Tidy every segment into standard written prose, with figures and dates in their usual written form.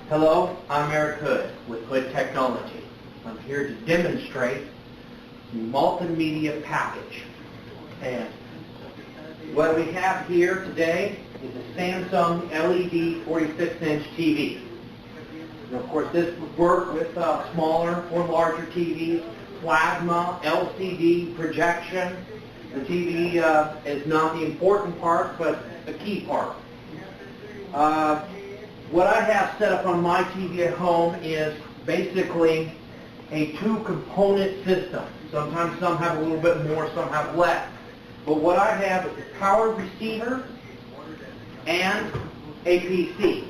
Hello, I'm Eric Hood with Hood Technology. I'm here to demonstrate the multimedia package. And what we have here today is a Samsung LED 46-inch TV. And of course, this would work with smaller or larger TVs, plasma, LCD, projection. The TV is not the important part, but the key part. What I have set up on my TV at home is basically a two-component system. Sometimes some have a little bit more, some have less. But what I have is a power receiver and a PC.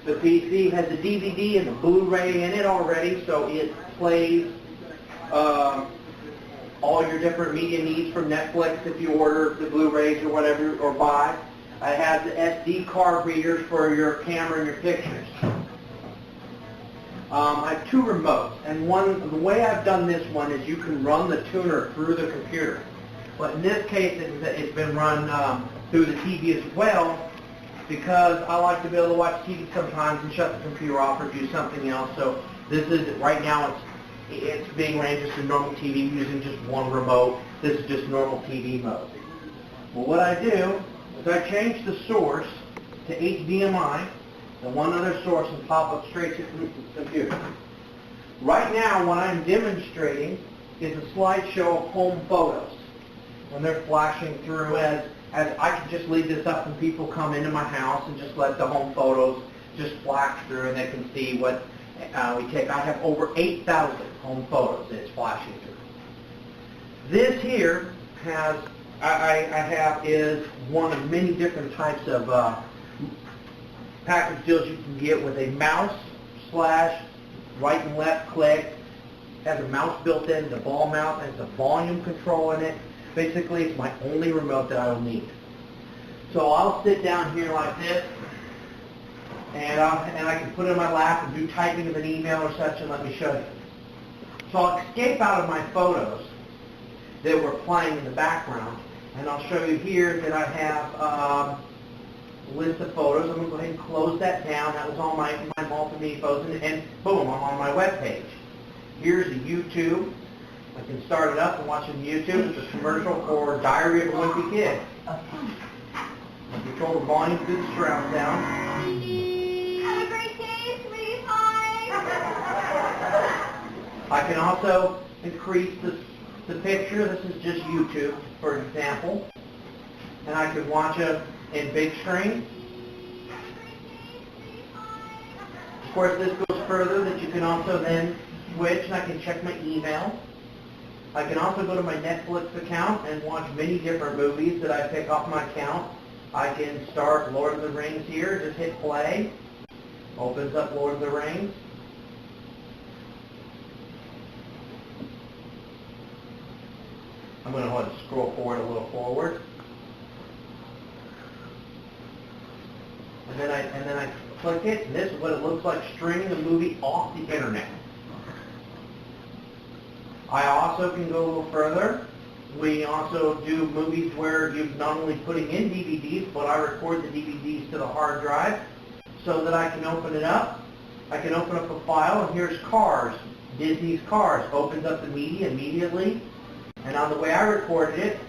The PC has a DVD and a Blu-ray in it already, so it plays all your different media needs from Netflix if you order the Blu-rays or whatever, or buy. It has the SD card readers for your camera and your pictures. I have two remotes, and the way I've done this one is you can run the tuner through the computer. But in this case, it's been run through the TV as well, because I like to be able to watch TV sometimes and shut the computer off or do something else. So this is, right now, it's being ran just a normal TV using just one remote. This is just normal TV mode. Well, what I do is I change the source to HDMI, and one other source, and pop up straight to the computer. Right now, what I'm demonstrating is a slideshow of home photos. When they're flashing through, as I can just leave this up and people come into my house and just let the home photos just flash through and they can see what we take. I have over 8,000 home photos that it's flashing through. This here has is one of many different types of package deals you can get with a mouse / right and left click. Has a mouse built in, the ball mount has a volume control in it. Basically, it's my only remote that I will need. So I'll sit down here like this, and I can put it in my lap and do typing of an email or such, and let me show you. So I'll escape out of my photos that were playing in the background, and I'll show you here that I have a list of photos. I'm going to go ahead and close that down. That was all my multimedia photos, and boom, I'm on my web page. Here's a YouTube. I can start it up and watch it on YouTube. It's a commercial for Diary of a Wimpy Kid. I control the volume through the surround sound. Have a great day, sweetie pie. I can also increase the picture. This is just YouTube, for example. And I can watch it in big screen. Of course, this goes further that you can also then switch, and I can check my email. I can also go to my Netflix account and watch many different movies that I pick off my account. I can start Lord of the Rings here, just hit play. Opens up Lord of the Rings. I'm going to go ahead and scroll forward a little forward. And then I click it, and this is what it looks like streaming the movie off the internet. I also can go a little further. We also do movies where you're not only putting in DVDs, but I record the DVDs to the hard drive so that I can open it up. I can open up a file, and here's Cars, Disney's Cars. Opens up the media immediately. And on the way I recorded it,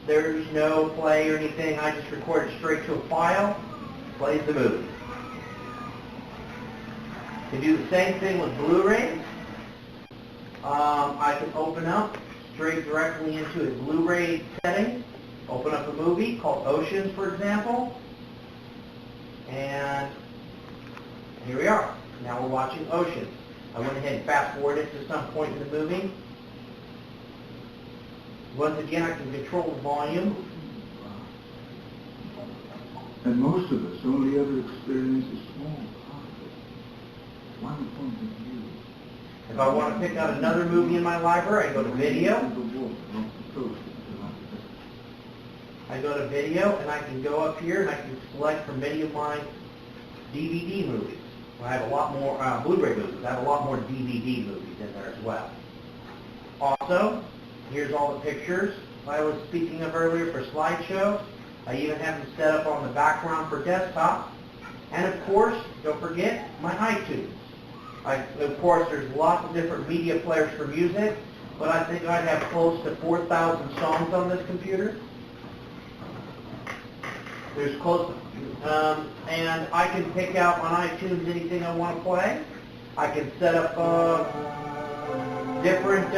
there's no play or anything. I just record it straight to a file, plays the movie. You can do the same thing with Blu-rays. I can open up straight directly into a Blu-ray setting, open up a movie called Oceans, for example, and here we are. Now we're watching Oceans. I went ahead and fast-forwarded to some point in the movie. Once again, I can control the volume. And most of us only ever experience a small part of it. One point of view. If I want to pick out another movie in my library, I go to Video. I go to Video, and I can go up here, and I can select from many of my DVD movies. I have a lot more Blu-ray movies. I have a lot more DVD movies in there as well. Also, here's all the pictures I was speaking of earlier for slideshows. I even have them set up on the background for desktop. And of course, don't forget my iTunes. Of course, there's lots of different media players for music, but I think I'd have close to 4,000 songs on this computer. There's close, and I can pick out on iTunes anything I want to play. I can set up different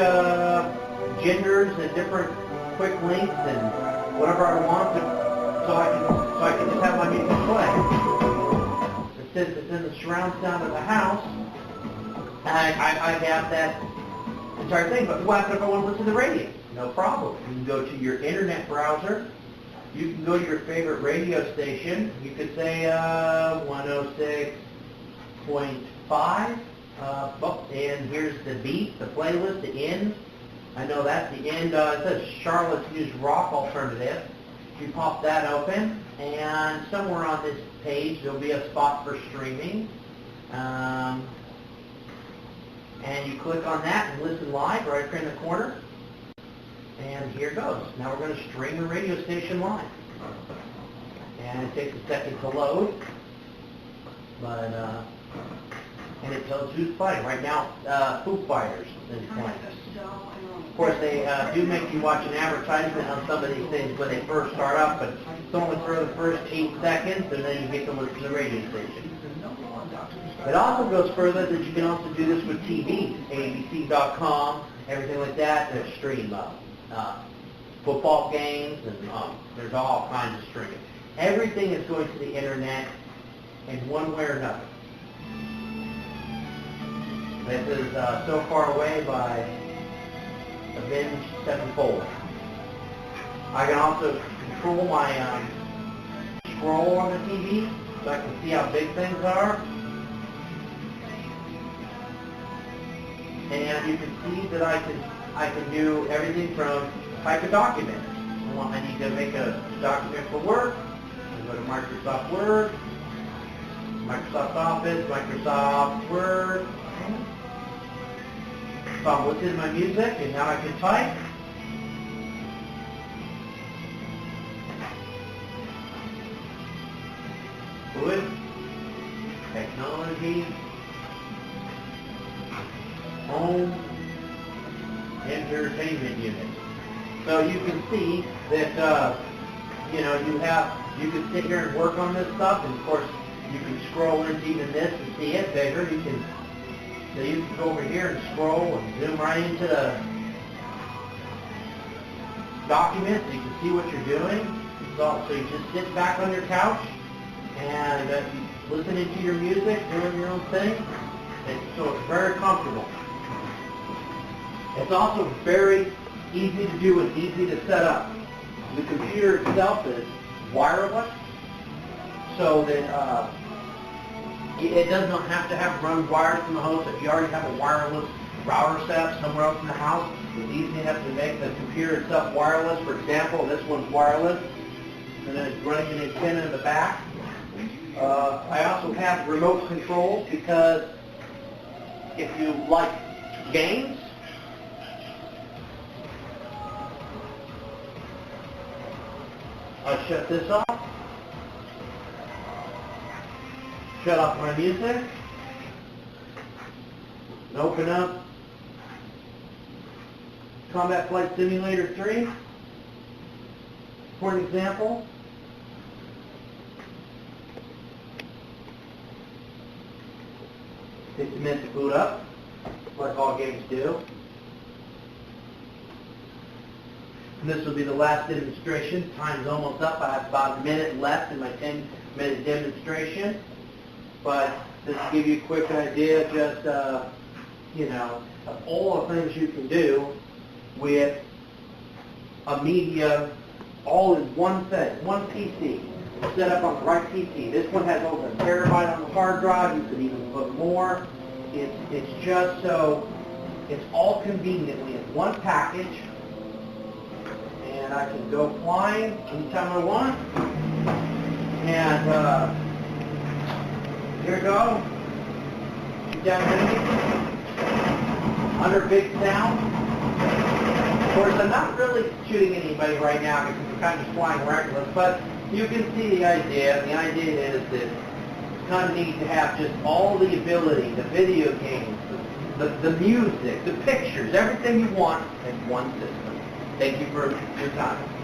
genders and different quick links and whatever I want, so I can just have my music play. Since it's in the surround sound of the house, I have that entire thing. But what if I want to listen to the radio? No problem. You can go to your internet browser. You can go to your favorite radio station. You could say 106.5. And here's the beat, the playlist, the end. I know that's the end. It says Charlotte's News Rock Alternative. You pop that open, and somewhere on this page there'll be a spot for streaming. And you click on that and listen live right here in the corner. And here goes. Now we're going to stream the radio station live. And it takes a second to load. But, and it tells who's playing. Right now, Foo Fighters is playing. Of course, they do make you watch an advertisement on some of these things when they first start up, but it's only for the first 8 seconds, and then you get to listen to the radio station. It also goes further that you can also do this with TV, ABC.com, everything like that, to stream football games, and there's all kinds of streaming. Everything is going to the internet in one way or another. This is So Far Away by Avenged Sevenfold. I can also control my scroll on the TV so I can see how big things are. And you can see that I can do everything from type a document. I need to make a document for work. I go to Microsoft Word, Microsoft Office, Microsoft Word. So I'm listening to my music, and now I can type. Good. Technology. Home. Entertainment unit. So you can see that, you can sit here and work on this stuff, and of course you can scroll into even this and see it bigger. So you can go over here and scroll and zoom right into the document so you can see what you're doing. So you just sit back on your couch and listening to your music, doing your own thing. So it's very comfortable. It's also very easy to do and easy to set up. The computer itself is wireless, so that it does not have to run wires from the host. If you already have a wireless router set up somewhere else in the house, it's easy enough to make the computer itself wireless. For example, this one's wireless, and then it's running an antenna in the back. I also have remote controls because if you like games, I'll shut this off. Shut off my music. And open up Combat Flight Simulator 3 for an example. Takes a minute to boot up, like all games do. And this will be the last demonstration. Time's almost up. I have about a minute left in my 10-minute demonstration. But just to give you a quick idea, just, of all the things you can do with a media all in one thing, one PC, set up on the right PC. This one has over a terabyte on the hard drive. You could even put more. It's just so, it's all conveniently in one package. And I can go flying anytime I want. And here we go. Shoot down enemies under big sound. Of course, I'm not really shooting anybody right now because I'm kind of flying reckless, but you can see the idea. The idea is that kind of neat to have just all the ability, the video games, the music, the pictures, everything you want in one system. Thank you for your time.